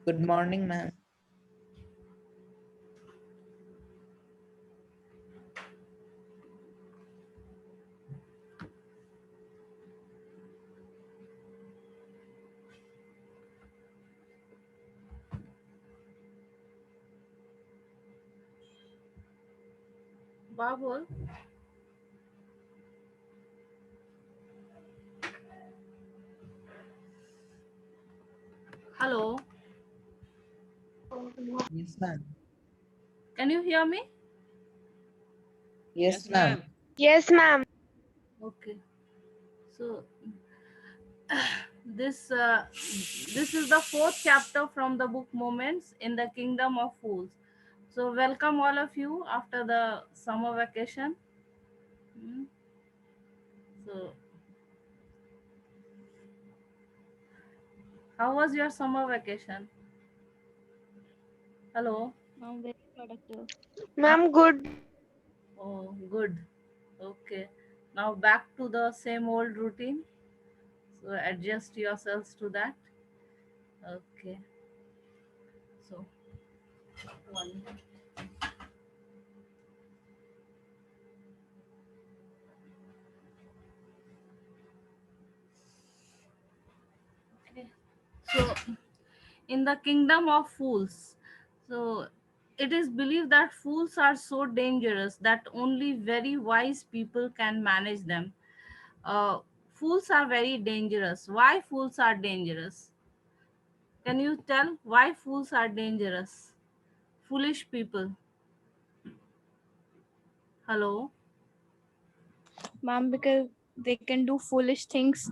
Good morning, ma'am. Babul, hello. Yes, ma'am. Can you hear me? Yes, ma'am. Yes, ma'am. Okay. So this this is the fourth chapter from the book Moments in the Kingdom of Fools. So welcome all of you after the summer vacation. Hmm. So how was your summer vacation? Hello. Very productive. Huh? Ma'am, good. Oh, good. Okay. Now back to the same old routine. So adjust yourselves to that. Okay. So one. Okay. So in the kingdom of fools, so it is believed that fools are so dangerous that only very wise people can manage them. uh, Fools are very dangerous. Why fools are dangerous? Can you tell why fools are dangerous? Foolish people. Hello. Ma'am, because they can do foolish things,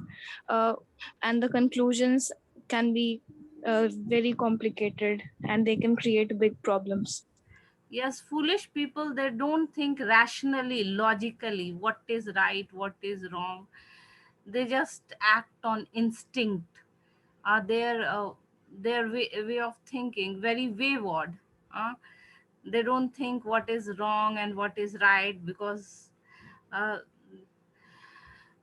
uh, and the conclusions can be very complicated, and they can create big problems. Yes, foolish people, they don't think rationally, logically, what is right, what is wrong. They just act on instinct. Their way of thinking very wayward. uh, they don't think what is wrong and what is right, because uh,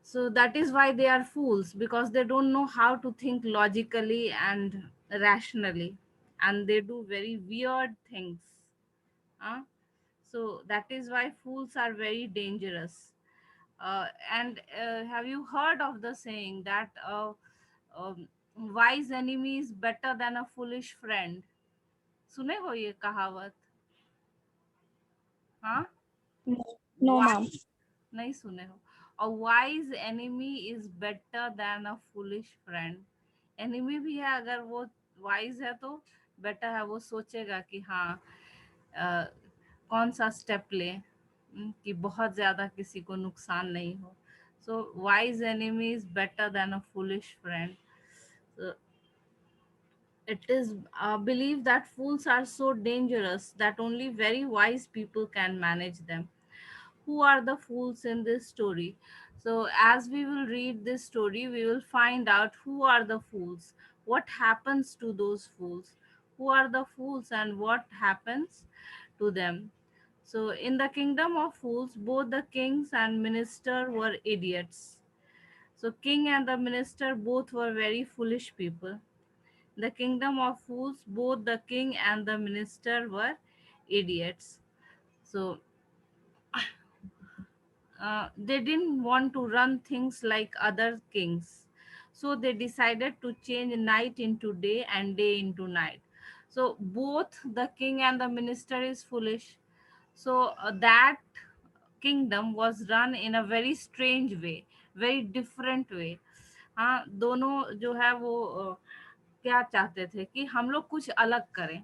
so that is why they are fools, because they don't know how to think logically and rationally, and they do very weird things. uh, so that is why fools are very dangerous. And have you heard of the saying that wise enemy is better than a foolish friend? सुने हो ये कहावत? हाँ. No, no, ma'am. Wise, नहीं सुने हो? A wise enemy is better than a foolish friend. Enemy भी है, अगर वो वाइज है तो बेटर है, वो सोचेगा कि हाँ कौन सा स्टेप ले, कि बहुत ज्यादा किसी को नुकसान नहीं हो. So wise enemy is better than a foolish friend. It is believed that fools are so dangerous that only very wise people can manage them. Who are the fools in this story? So, as we will read this story, we will find out who are the fools, what happens to those fools, who are the fools, and what happens to them. So, in the kingdom of fools, both the kings and minister were idiots. So, king and the minister both were very foolish people. The kingdom of fools, both the king and the minister were idiots. So, they didn't want to run things like other kings. So they decided to change night into day and day into night. So both the king and the minister is foolish. So that kingdom was run in a very strange way, very different way. हाँ, दोनों जो है वो क्या चाहते थे कि हम लोग कुछ अलग करें.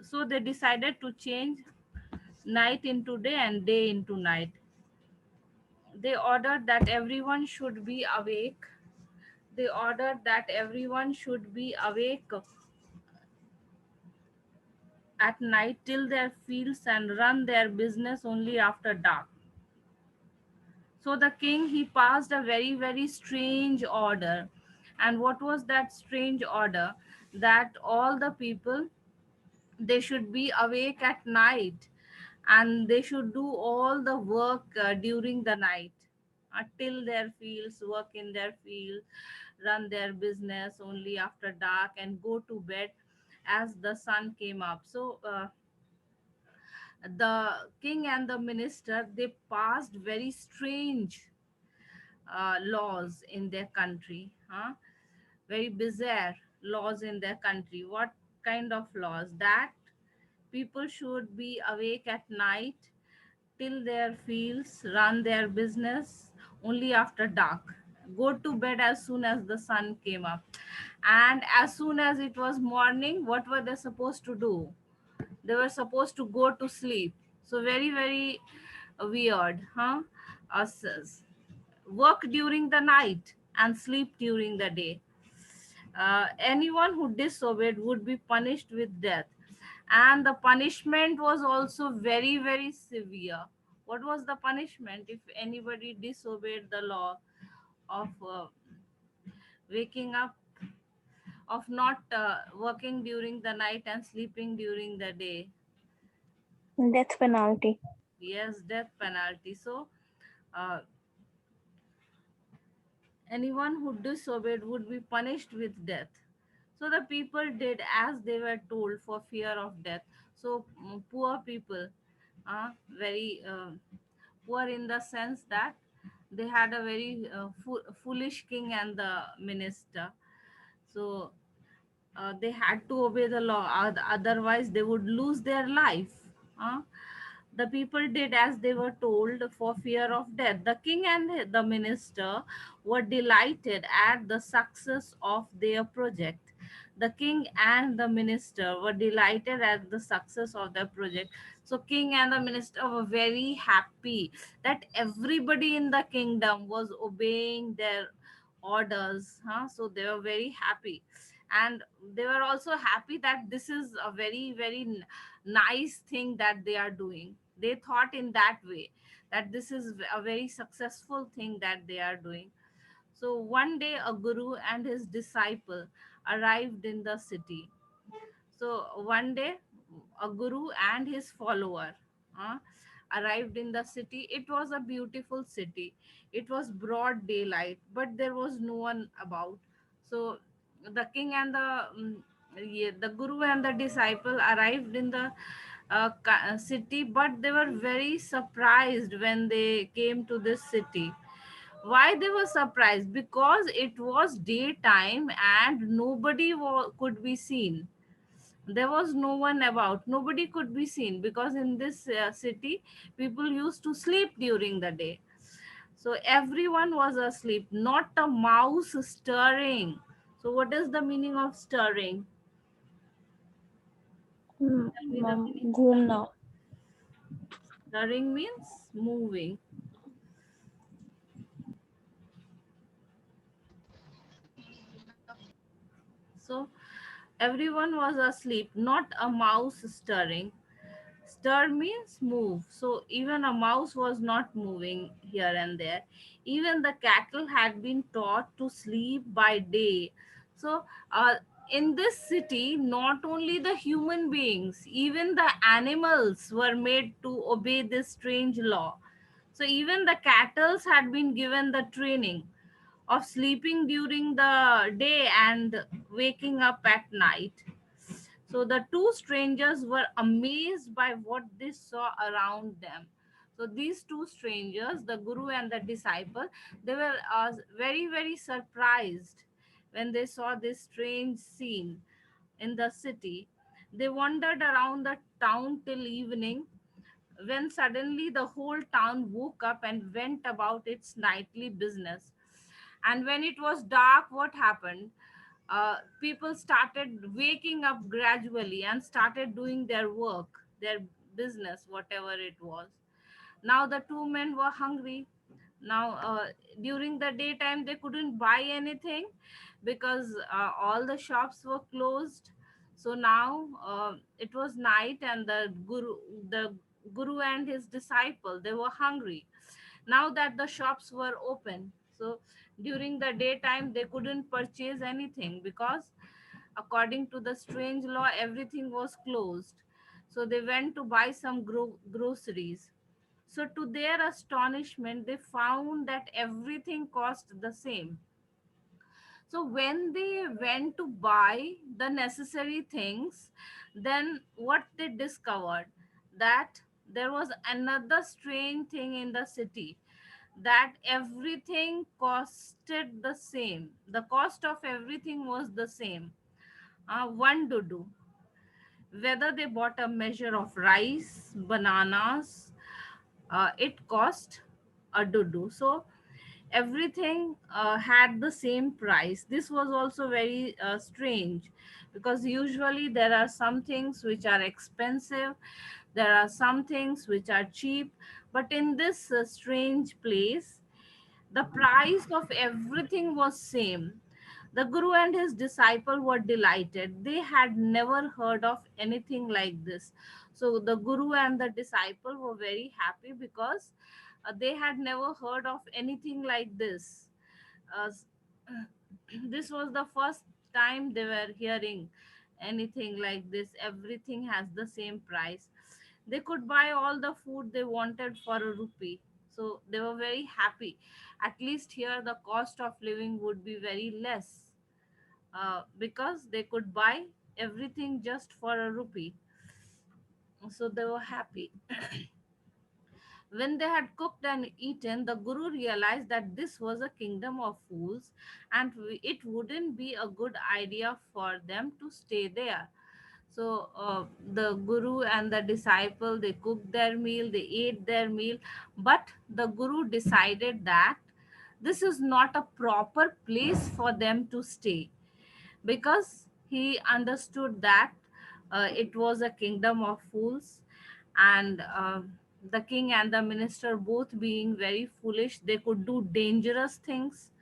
So they decided to change night into day and day into night. They ordered that everyone should be awake. They ordered that everyone should be awake at night till their fields and run their business only after dark. So the king, he passed a very very strange order. And what was that strange order? That all the people, they should be awake at night, and they should do all the work during the night, till their fields, work in their field, run their business only after dark, and go to bed as the sun came up. So the king and the minister, they passed very strange laws in their country, huh? Very bizarre laws in their country. What kind of laws? That people should be awake at night, till their fields, run their business only after dark, go to bed as soon as the sun came up, and as soon as it was morning, what were they supposed to do? They were supposed to go to sleep. So very, very weird, huh? Us work during the night and sleep during the day. Anyone who disobeyed would be punished with death, and the punishment was also very, very severe. What was the punishment if anybody disobeyed the law of waking up, of not working during the night and sleeping during the day? Death penalty. Yes, death penalty. So uh, anyone who disobeyed would be punished with death. So the people did as they were told for fear of death. So poor people, very poor in the sense that they had a very foolish king and the minister. So they had to obey the law, otherwise they would lose their life. uh. The people did as they were told for fear of death. The king and the minister were delighted at the success of their project. The king and the minister were delighted at the success of their project. So king and the minister were very happy that everybody in the kingdom was obeying their orders, huh? So they were very happy, and they were also happy that this is a very, very nice thing that they are doing. They thought in that way, that this is a very successful thing that they are doing. So one day a guru and his disciple arrived in the city. So one day, a guru and his follower uh, arrived in the city. It was a beautiful city. It was broad daylight, but there was no one about. So the king and the guru and the disciple arrived in the city, but they were very surprised when they came to this city. Why they were surprised? Because it was daytime and nobody could be seen. There was no one about, nobody could be seen, because in this city people used to sleep during the day. So everyone was asleep, not a mouse stirring. So what is the meaning of stirring? Tell me the meaning of Ghumna. stirring. Stirring means moving. So everyone was asleep, not a mouse stirring. Stir means move. So even a mouse was not moving here and there. Even the cattle had been taught to sleep by day. So in this city, not only the human beings, even the animals were made to obey this strange law. So even the cattle had been given the training of sleeping during the day and waking up at night. So the two strangers were amazed by what they saw around them. So these two strangers, the guru and the disciple, they were very, very surprised when they saw this strange scene in the city. They wandered around the town till evening, when suddenly the whole town woke up and went about its nightly business. And when it was dark, what happened? People started waking up gradually and started doing their work, their business, whatever it was. Now the two men were hungry. Now, during the daytime, they couldn't buy anything because all the shops were closed. So now it was night, and the guru and his disciple, they were hungry. Now that the shops were open, so during the daytime they couldn't purchase anything, because according to the strange law everything was closed. So they went to buy some groceries. So, to their astonishment, they found that everything cost the same. So when they went to buy the necessary things, then what they discovered, that there was another strange thing in the city, that everything costed the same. The cost of everything was the same. One to do. Whether they bought a measure of rice, bananas, it cost a dudu. So everything had the same price. This was also very strange, because usually there are some things which are expensive, there are some things which are cheap, but in this strange place, the price of everything was same. The Guru and his disciple were delighted. They had never heard of anything like this. So the Guru and the disciple were very happy, because they had never heard of anything like this. S- this was the first time they were hearing anything like this. Everything has the same price. They could buy all the food they wanted for a rupee. So they were very happy. At least here the cost of living would be very less, because they could buy everything just for a rupee. So they were happy. When they had cooked and eaten, the Guru realized that this was a kingdom of fools, and it wouldn't be a good idea for them to stay there. So the Guru and the disciple, they cooked their meal, they ate their meal, but the Guru decided that this is not a proper place for them to stay, because he understood that it was a kingdom of fools, and the king and the minister both being very foolish, they could do dangerous things.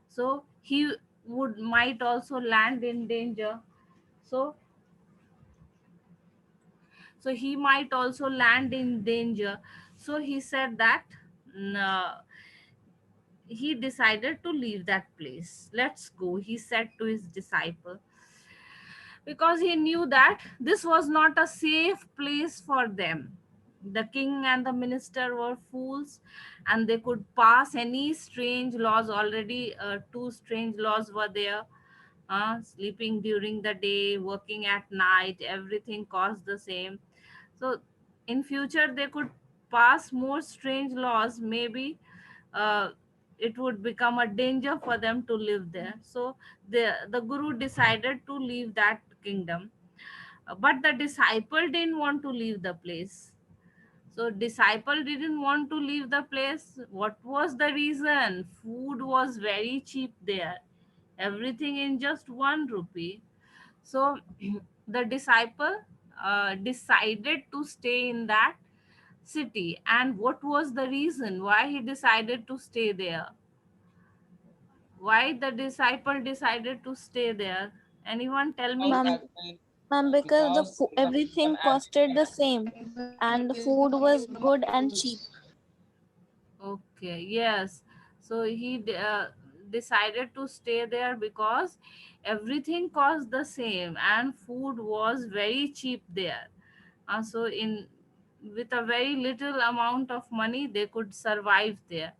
So he would might also land in danger. So he might also land in danger. So he said that, he decided to leave that place. Let's go, he said to his disciple, because he knew that this was not a safe place for them. The king and the minister were fools, and they could pass any strange laws. Already, two strange laws were there: sleeping during the day, working at night, everything cost the same. So, in future, they could pass more strange laws. Maybe uh, it would become a danger for them to live there. So the Guru decided to leave that kingdom. But the disciple didn't want to leave the place. So disciple didn't want to leave the place. What was the reason? Food was very cheap there. Everything in just 1 rupee. So the disciple decided to stay in that city. And what was the reason why he decided to stay there? Why the disciple decided to stay there? Anyone tell me? Because Ma'am, as in ma'am, because because the kingdom everything as costed the same and the food was good and cheap. Okay, yes. So decided to stay there because everything cost the same and food was very cheap there. So in with a very little amount of money, they could survive there.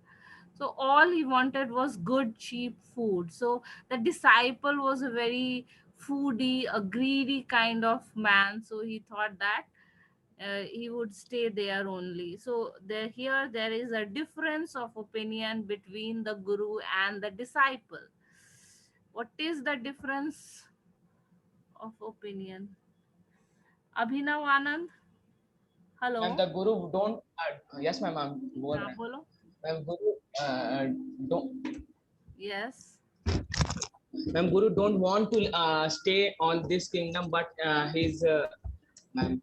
So all he wanted was good, cheap food. So the disciple was a very foodie, a greedy kind of man. So he thought that he would stay there only. So here there is a difference of opinion between the Guru and the disciple. What is the difference of opinion? Abhinav Anand, ma'am hello. the guru don't yes ma'am I'm बोल हाँ रहे हैं बोलो. ma'am guru don't Yes. ma'am guru don't want to stay on this kingdom but ma'am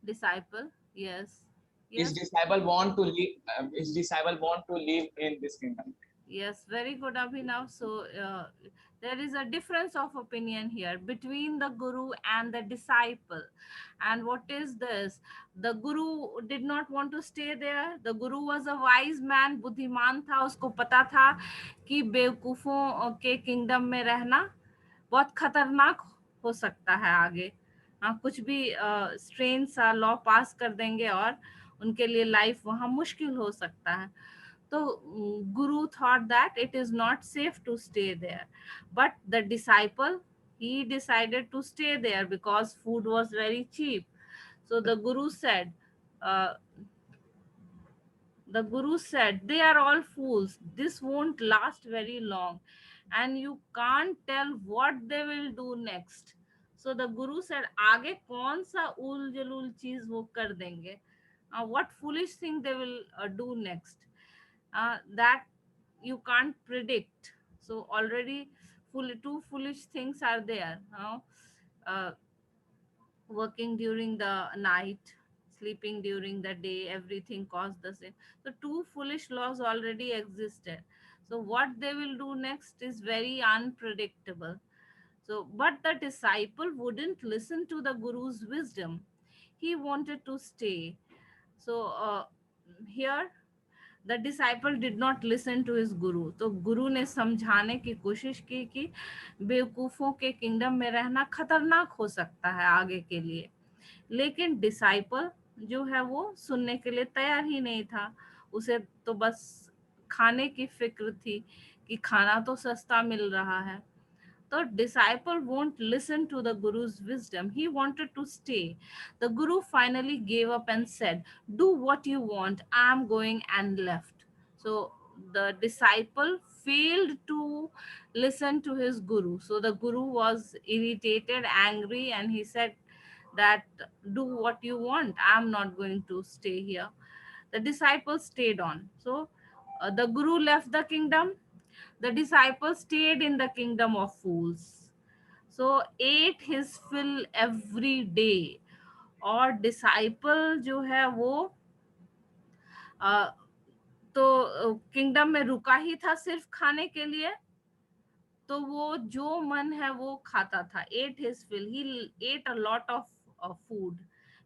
Disciple. Yes. his Yes. disciple want to live his disciple want to live in this kingdom. Yes, very good, Abhinav. So, there is a difference of opinion here between the Guru and the disciple. And what is this? The Guru did not want to stay there. The Guru was a wise man, बुद्धिमान था, उसको पता था कि बेवकूफों के kingdom में रहना बहुत खतरनाक हो सकता है आगे. हाँ, कुछ भी स्ट्रेन सा लॉ पास कर देंगे और उनके लिए लाइफ वहाँ मुश्किल हो सकता है. So Guru thought that it is not safe to stay there. But the disciple, he decided to stay there because food was very cheap. So uh, the Guru said, they are all fools. This won't last very long, and you can't tell what they will do next. So the Guru said, आगे कौन सा उल जलूल चीज वो कर देंगे? What foolish thing they will do next? That you can't predict. So already two foolish things are there. Uh, Working during the night, sleeping during the day, everything costs the same. So two foolish laws already existed. So what they will do next is very unpredictable. So, but the disciple wouldn't listen to the Guru's wisdom. He wanted to stay. So here the disciple did not listen to his guru. तो गुरु ने समझाने की कोशिश की कि बेवकूफों के kingdom में रहना खतरनाक हो सकता है आगे के लिए. लेकिन डिसाइपल जो है वो सुनने के लिए तैयार ही नहीं था. उसे तो बस खाने की फिक्र थी कि खाना तो सस्ता मिल रहा है. The disciple won't listen to the Guru's wisdom. He wanted to stay. The Guru finally gave up and said, do what you want. I'm going, and left. So the disciple failed to listen to his Guru. So the Guru was irritated, angry, and he said that do what you want. I'm not going to stay here. The disciple stayed on. So the Guru left the kingdom. The disciple stayed in the kingdom of fools. So ate his fill every day. और disciple जो है वो अ, तो kingdom में रुका ही था सिर्फ खाने के लिए. तो वो जो मन है वो खाता था. ate his fill. He ate a lot of food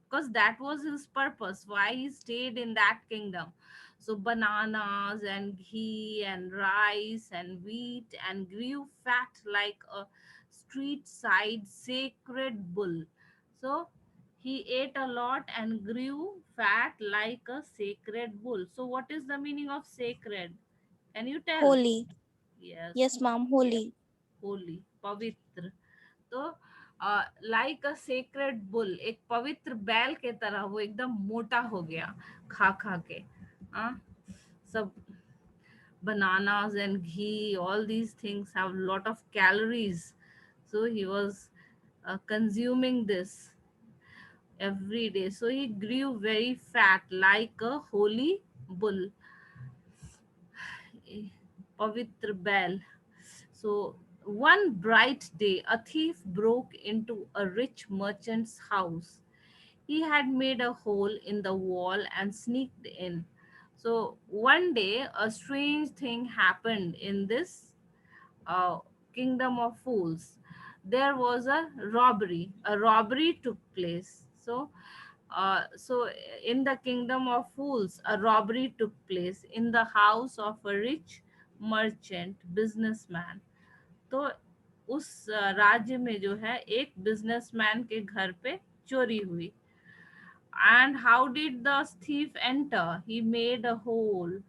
because that was his purpose why he stayed in that kingdom. So bananas and ghee and rice and wheat, and grew fat like a street side sacred bull. So he ate a lot and grew fat like a sacred bull. So what is the meaning of sacred? Can you tell? Holy. Yes, Yes, ma'am. Holy. Holi, पवित्र. तो like अ sacred bull, एक पवित्र बैल के तरह वो एकदम मोटा हो गया खा खा के. सब bananas and ghee, all these things have a lot of calories. So he was consuming this every day. So he grew very fat like a holy bull, pavitra बैल. So one bright day, a thief broke into a rich merchant's house. He had made a hole in the wall and sneaked in. So one day, a strange thing happened in this uh, kingdom of fools. There was a robbery. A robbery took place. So in the kingdom of fools, a robbery took place in the house of a rich merchant businessman. तो उस राज्य में जो है एक businessman के घर पे चोरी हुई. And how did the thief enter? He made a hole.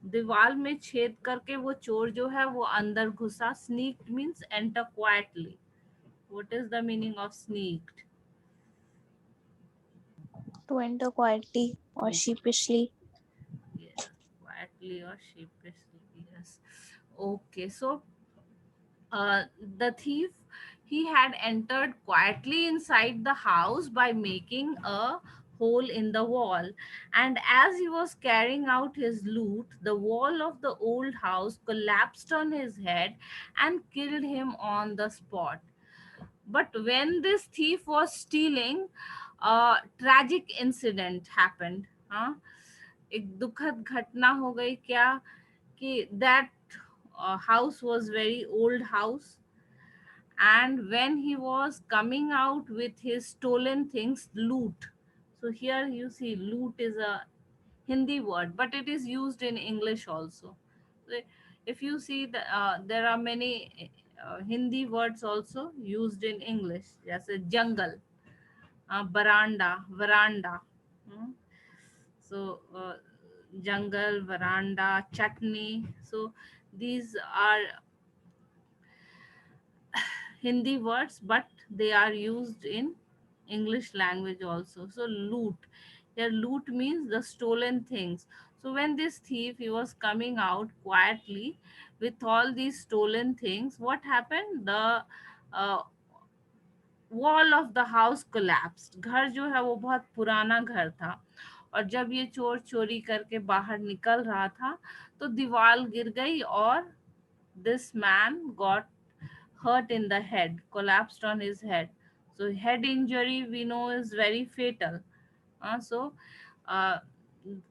दीवार में छेद करके वो चोर जो है वो अंदर घुसा. Sneaked means enter quietly. What is the meaning of sneaked? To enter quietly or sheepishly. Yes, quietly or sheepishly. Yes. Okay, so uh, the thief, he had entered quietly inside the house by making a hole in the wall, and as he was carrying out his loot, the wall of the old house collapsed on his head and killed him on the spot. But when this thief was stealing, a tragic incident happened. हाँ, एक दुखद घटना हो गई. क्या? कि that house was very old house, and when he was coming out with his stolen things, loot. So here you see loot is a Hindi word, but it is used in English also. So if you see there are many Hindi words also used in English, जैसे jungle, veranda. Hmm? So jungle, veranda, chutney. So these are Hindi words, but they are used in English language also. So loot. Here loot means the stolen things. So when this thief, he was coming out quietly with all these stolen things, what happened? The uh, wall of the house collapsed. घर जो है वो बहुत पुराना घर था, और जब ये चोर चोरी करके बाहर निकल रहा था तो दीवार गिर गई, और this man got hurt in the head, collapsed on his head. So head injury we know is very fatal. So uh,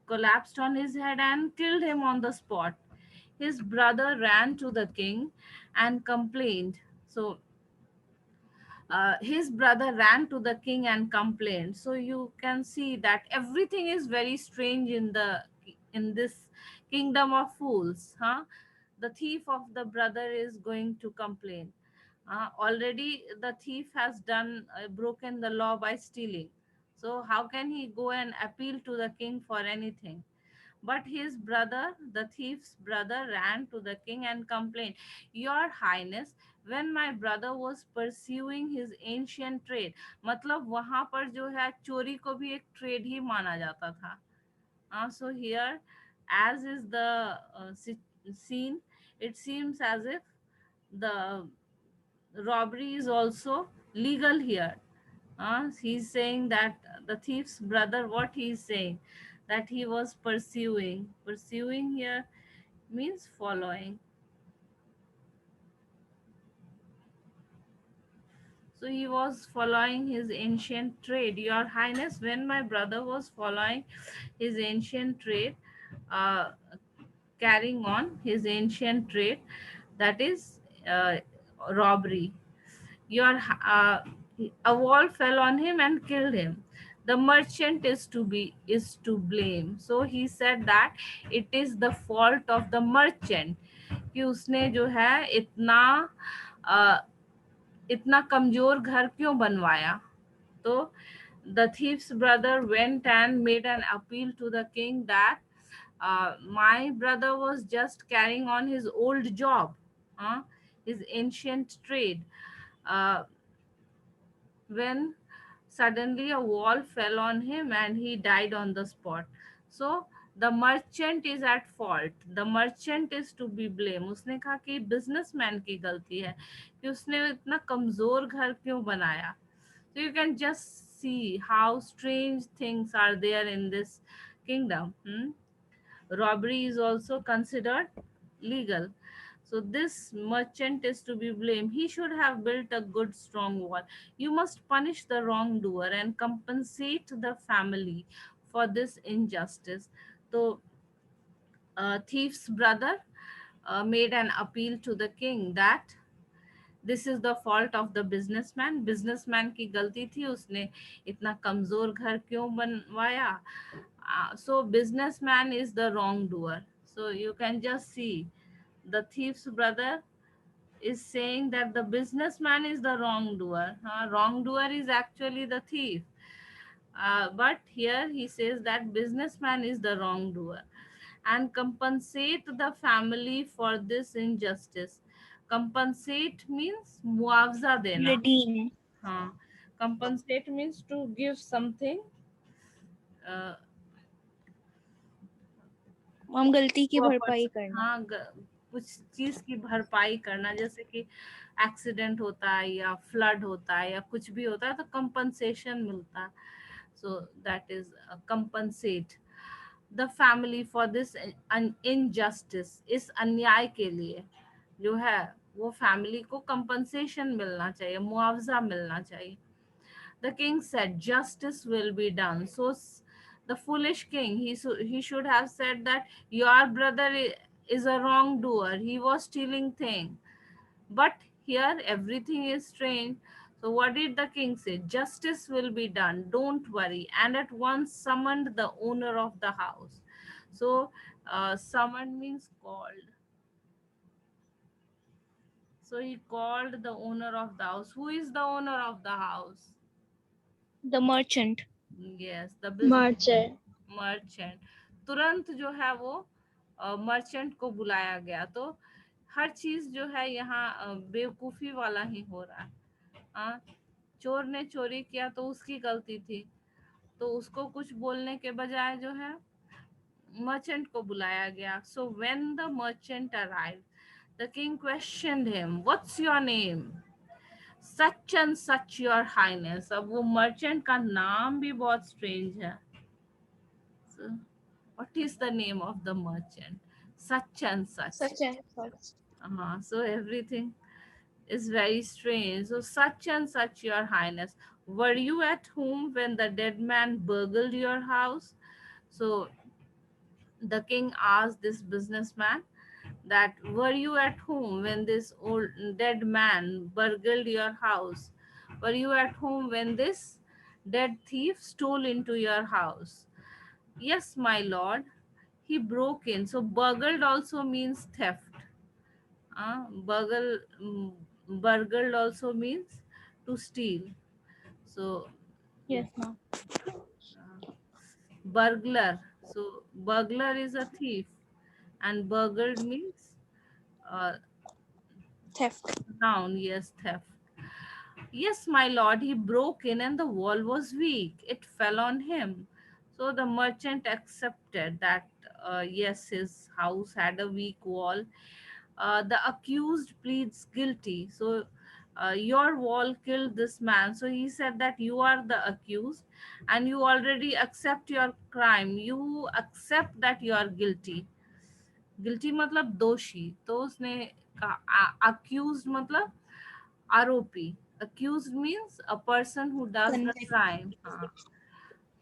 collapsed on his head and killed him on the spot. His brother ran to the king and complained. So his brother ran to the king and complained. So you can see that everything is very strange in this kingdom of fools, huh? The thief of the brother is going to complain. Already the thief has done broken the law by stealing, so how can he go and appeal to the king for anything? But his brother, the thief's brother, ran to the king and complained, Your Highness, when my brother was pursuing his ancient trade, मतलब वहां पर जो है चोरी को भी एक trade ही माना जाता था. So here, as is the scene, it seems as if the robbery is also legal here. He's saying that the thief's brother, what he's saying, that he was pursuing here means following. So he was following his ancient trade. Your Highness, when my brother was following his ancient trade, uh, carrying on his ancient trade, that is robbery, your a wall fell on him and killed him. The merchant is to blame. So he said that it is the fault of the merchant कि उसने जो है अ, इतना कमजोर घर क्यों बनवाया. तो the thief's brother went and made an appeal to the king that my brother was just carrying on his old job, uh, his ancient trade, uh, when suddenly a wall fell on him and he died on the spot. So the merchant is at fault, the merchant is to be blamed. उसने कहा कि businessman की गलती है कि उसने इतना कमजोर घर क्यों बनाया. So you can just see how strange things are there in this kingdom. Robbery is also considered legal. So this merchant is to be blamed. He should have built a good strong wall. You must punish the wrongdoer and compensate the family for this injustice. So thief's brother made an appeal to the king that this is the fault of the businessman. Businessman की गलती थी, उसने इतना कमजोर घर क्यों बनवाया. So businessman is the wrong doer. So you can just see the thief's brother is saying that the businessman is the wrongdoer. Wrongdoer is actually the thief. But here he says that businessman is the wrongdoer and compensate the family for this injustice. Compensate means मुआवजा देना. Redeem. हाँ, compensate means to give something. Uh, हम गलती की to a भरपाई person. करना. हाँ, कुछ चीज की भरपाई करना, जैसे कि एक्सीडेंट होता है या फ्लड होता है या कुछ भी होता है तो कंपनसेशन मिलता है. So that is compensate the family for this injustice. इस अन्याय के लिए जो है वो फैमिली को कंपनसेशन मिलना चाहिए, मुआवजा मिलना चाहिए. The king said, Justice will be done. So the foolish king, he should have said that your brother is a wrongdoer. He was stealing things. But here everything is strange. So what did the king say? Justice will be done. Don't worry. And at once summoned the owner of the house. So summoned means called. So he called the owner of the house. Who is the owner of the house? The merchant. Yes, the business Merchant. merchant. तुरंत जो है वो merchant को बुलाया गया। तो हर चीज जो है यहाँ बेवकूफी वाला ही हो रहा है। हाँ, चोर ने चोरी किया तो उसकी गलती थी, तो उसको कुछ बोलने के बजाय जो है merchant को बुलाया गया। So when the merchant arrived, the king questioned him, what's your name? Such and such, your highness. अब वो merchant का नाम भी बहुत strange है। So, what is the name of the merchant? Such and such. Such and such. So everything is very strange. So such and such, your highness. Were you at home when the dead man burgled your house? So the king asked this businessman that, were you at home when this old dead man burgled your house? Were you at home when this dead thief stole into your house? Yes, my lord. He broke in. So burgled also means theft. Burgle, burgled also means to steal. So Yes, ma'am. burglar. So burglar is a thief, and burgled means uh, Theft. noun. Yes, theft. Yes, my lord, he broke in and the wall was weak. It fell on him. So the merchant accepted that, yes, his house had a weak wall. The accused pleads guilty. So your wall killed this man. So he said that you are the accused and you already accept your crime. You accept that you are guilty. Guilty मतलब दोषी, तो उसने कहा accused मतलब आरोपी। accused means a person who does the Convict. crime। हाँ,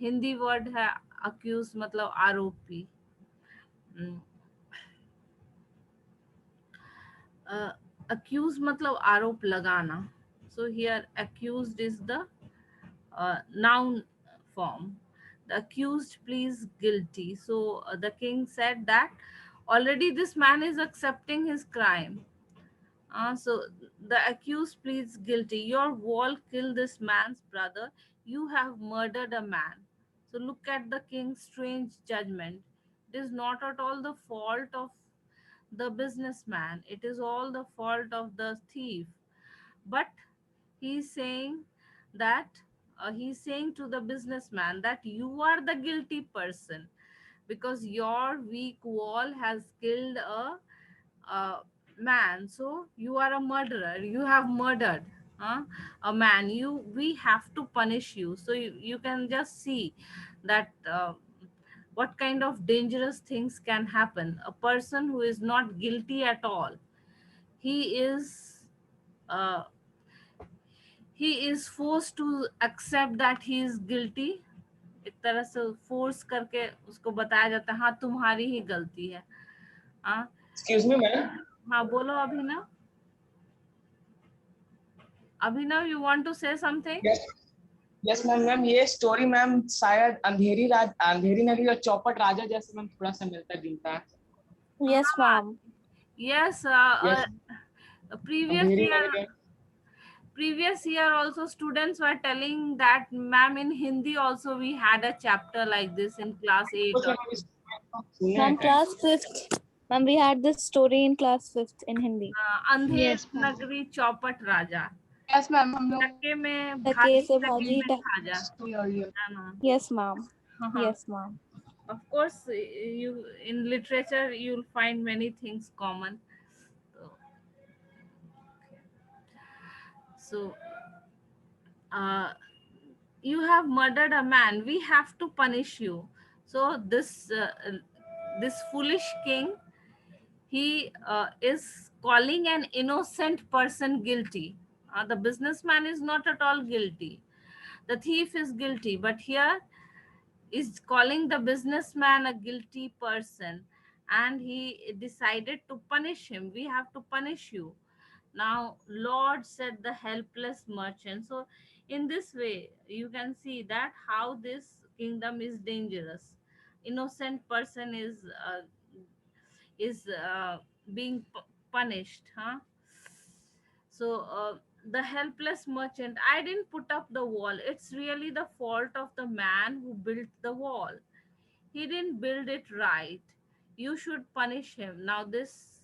Hindi word है accused मतलब आरोपी। accused मतलब आरोप लगाना। So here accused is the noun form. The accused pleads guilty. So the king said that already this man is accepting his crime. So the accused pleads guilty. Your wall killed this man's brother. You have murdered a man. So look at the king's strange judgment. It is not at all the fault of the businessman. It is all the fault of the thief. But he's saying that he's saying to the businessman that you are the guilty person because your weak wall has killed a man. So you are a murderer. You have murdered a man. We have to punish you. So you can just see that what kind of dangerous things can happen. A person who is not guilty at all, he is uh, he is forced to accept that he is guilty। एक तरह से force करके उसको बताया जाता है हाँ तुम्हारी ही गलती है। हाँ Excuse me, ma'am. हाँ बोलो Abhinav. Abhinav, you want to say something? Yes, yes, ma'am. Ma'am ये स्टोरी मैम शायद अंधेरी नगरी और चौपट राजा जैसे मैम थोड़ा सा मिलता जुलता है। Yes, ma'am. Yes, Yes, previous अंधेरी year नगरी। previous year also students were telling that ma'am in Hindi also we had a chapter like this in class 8 Okay, or ma'am, सुनना Ma'am, है। class 5th. Ma'am, we had this story in class 5th in Hindi. अंधेर Yes, ma'am. नगरी चौपट राजा। Yes, ma'am. हम लोग टके में टके भाजी से टके भाजी में खाजा। story earlier. है ना? Yes, ma'am. हाँ। Yes, ma'am. Of course, you in literature you'll find many things common. So, uh, you have murdered a man. We have to punish you. So this foolish king, he is calling an innocent person guilty. The businessman is not at all guilty. The thief is guilty, but here is calling the businessman a guilty person, and he decided to punish him. We have to punish you. Now lord, said the helpless merchant. So in this way you can see that how this kingdom is dangerous. Innocent person is being punished, so the helpless merchant, I didn't put up the wall. It's really the fault of the man who built the wall. He didn't build it right. You should punish him. Now, this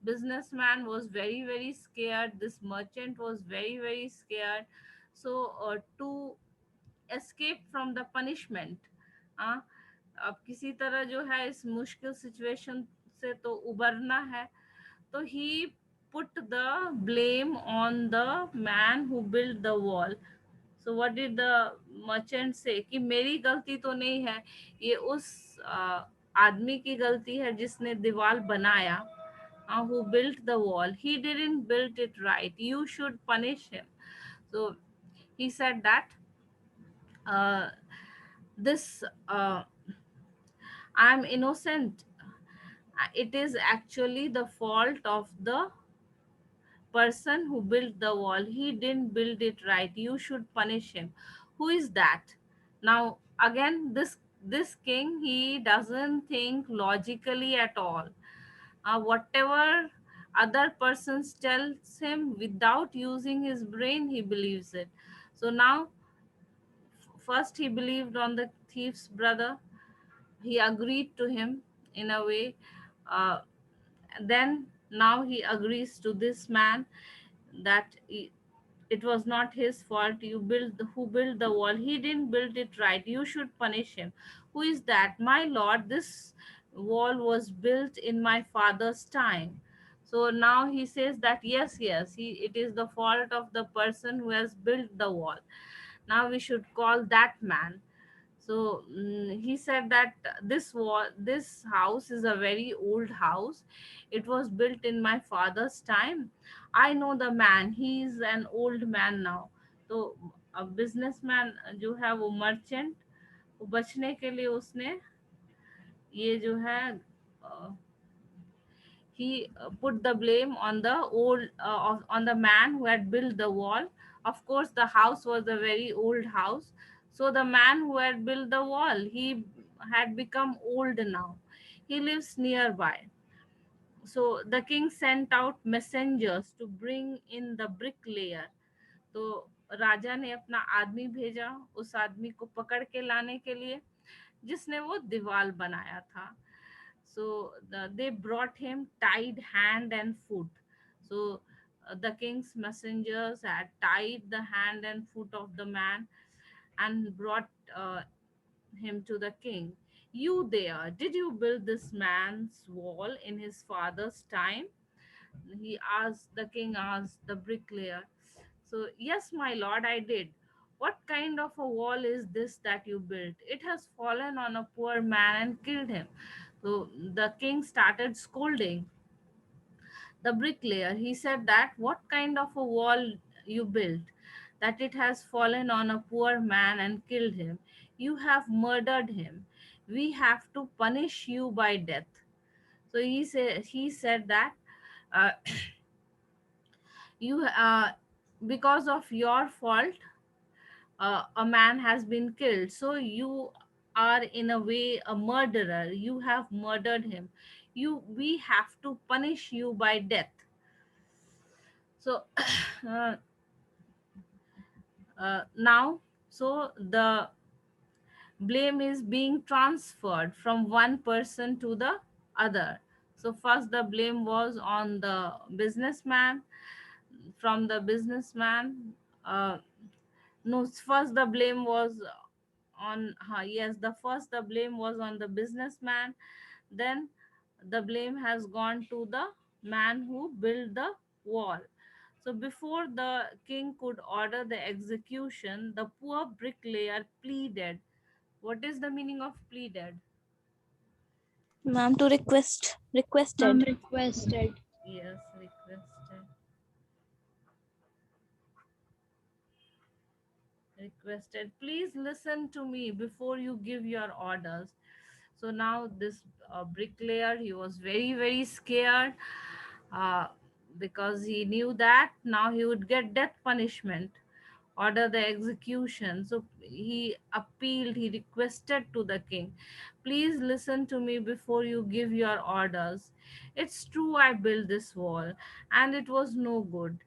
businessman was very, very scared. This merchant was very, very scared. So, to escape from the punishment, हाँ, अब किसी तरह जो है इस मुश्किल situation से तो उबरना है, तो he put the blame on the man who built the wall. So what did the merchant say कि मेरी गलती तो नहीं है, ये उस आदमी की गलती है जिसने दीवार बनाया, who built the wall. He didn't build it right. You should punish him. So he said that uh, this I'm innocent. It is actually the fault of the person who built the wall. He didn't build it right. You should punish him. Who is that? Now again, this king, he doesn't think logically at all. Whatever other persons tells him without using his brain, he believes it. So now, first he believed on the thief's brother. He agreed to him in a way. Uh, then now he agrees to this man that it was not his fault. You build who built the wall, he didn't build it right. You should punish him. Who is that? My lord, this wall was built in my father's time. So now he says that yes, yes, it is the fault of the person who has built the wall. Now we should call that man. So he said that this house is a very old house. It was built in my father's time. I know the man. He is an old man now. तो businessman जो है वो merchant, वो बचने के लिए उसने ये जो है he put the blame on the on the man who had built the wall. Of course the house was a very old house, so the man who had built the wall, he had become old now. He lives nearby. So the king sent out messengers to bring in the bricklayer. तो राजा ने अपना आदमी भेजा उस आदमी को पकड़ के लाने के लिए जिसने वो दीवार बनाया था. So they brought him tied hand and foot. So the king's messengers had tied the hand and foot of the man and brought him to the king. You there, did you build this man's wall in his father's time? He asked, the king asked the bricklayer. So, yes, my lord, I did. What kind of a wall is this that you built? It has fallen on a poor man and killed him. So the king started scolding the bricklayer. He said that what kind of a wall you built, that it has fallen on a poor man and killed him. You have murdered him. We have to punish you by death. So he said that uh, you because of your fault a man has been killed, so you are in a way a murderer. You have murdered him. We have to punish you by death. So uh, now, so the blame is being transferred from one person to the other. So first the blame was on the businessman. From the businessman, uh, no, first the blame was on yes, the first the blame was on the businessman. Then the blame has gone to the man who built the wall. So before the king could order the execution, the poor bricklayer pleaded. What is the meaning of pleaded? Ma'am, to Mom requested. requested. Yes, requested. Requested, please listen to me before you give your orders. So now this bricklayer, he was very, very scared uh, because he knew that now he would get death punishment, order the execution. So he appealed, he requested to the king, please listen to me before you give your orders. It's true I built this wall and it was no good,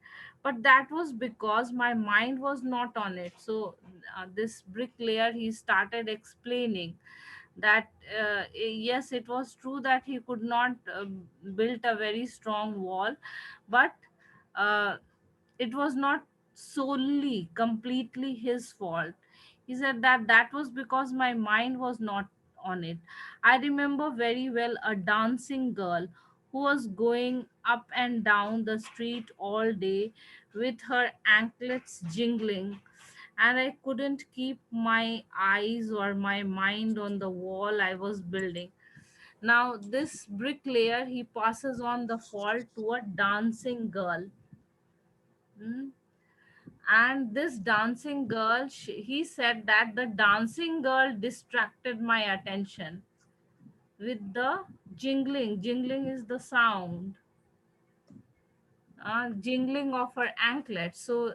but that was because my mind was not on it. So this bricklayer, he started explaining that yes, it was true that he could not build a very strong wall, but uh, it was not solely completely his fault. He said that that was because my mind was not on it. I remember very well a dancing girl who was going up and down the street all day with her anklets jingling, and I couldn't keep my eyes or my mind on the wall I was building. Now, this bricklayer, he passes on the fault to a dancing girl. Hmm? And this dancing girl, he said that the dancing girl distracted my attention with the jingling. Jingling is the sound, jingling of her anklet. So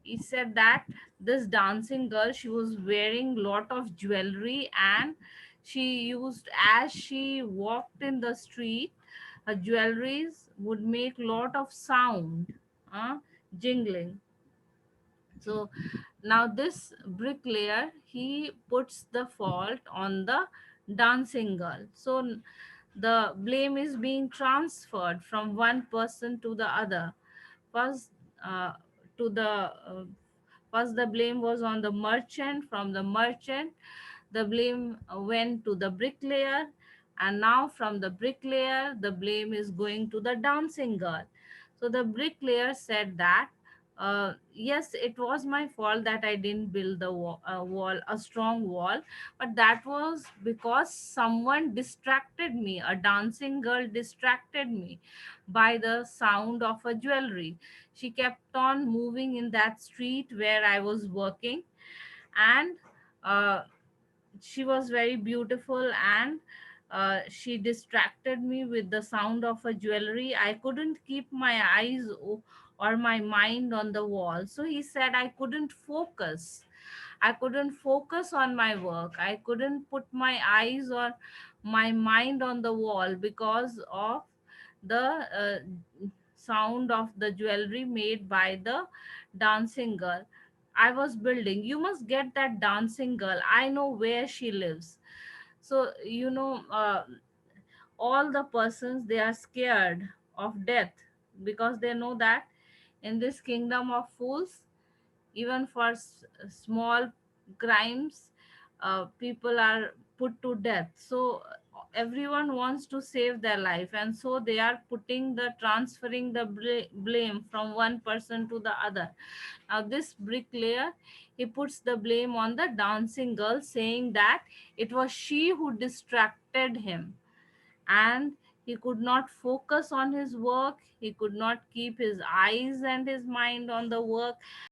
he said that this dancing girl, she was wearing lot of jewelry, and she used, as she walked in the street, her jewelries would make lot of sound, jingling. So now this bricklayer, he puts the fault on the dancing girl. So the blame is being transferred from one person to the other. First, to the first the blame was on the merchant. From the merchant, the blame went to the bricklayer, and now from the bricklayer, the blame is going to the dancing girl. So the bricklayer said that yes, it was my fault that I didn't build the wall, a strong wall, but that was because someone distracted me. A dancing girl distracted me by the sound of a jewelry. She kept on moving in that street where I was working, and uh, she was very beautiful, and she distracted me with the sound of a jewelry. I couldn't keep my eyes or my mind on the wall. So he said I couldn't focus. I couldn't focus on my work. I couldn't put my eyes or my mind on the wall because of the sound of the jewelry made by the dancing girl I was building. You must get that dancing girl. I know where she lives. So, all the persons, they are scared of death because they know that in this kingdom of fools, even for small crimes, people are put to death. So everyone wants to save their life, and so they are putting the transferring the blame from one person to the other. Now this bricklayer, he puts the blame on the dancing girl, saying that it was she who distracted him, and he could not focus on his work. He could not keep his eyes and his mind on the work,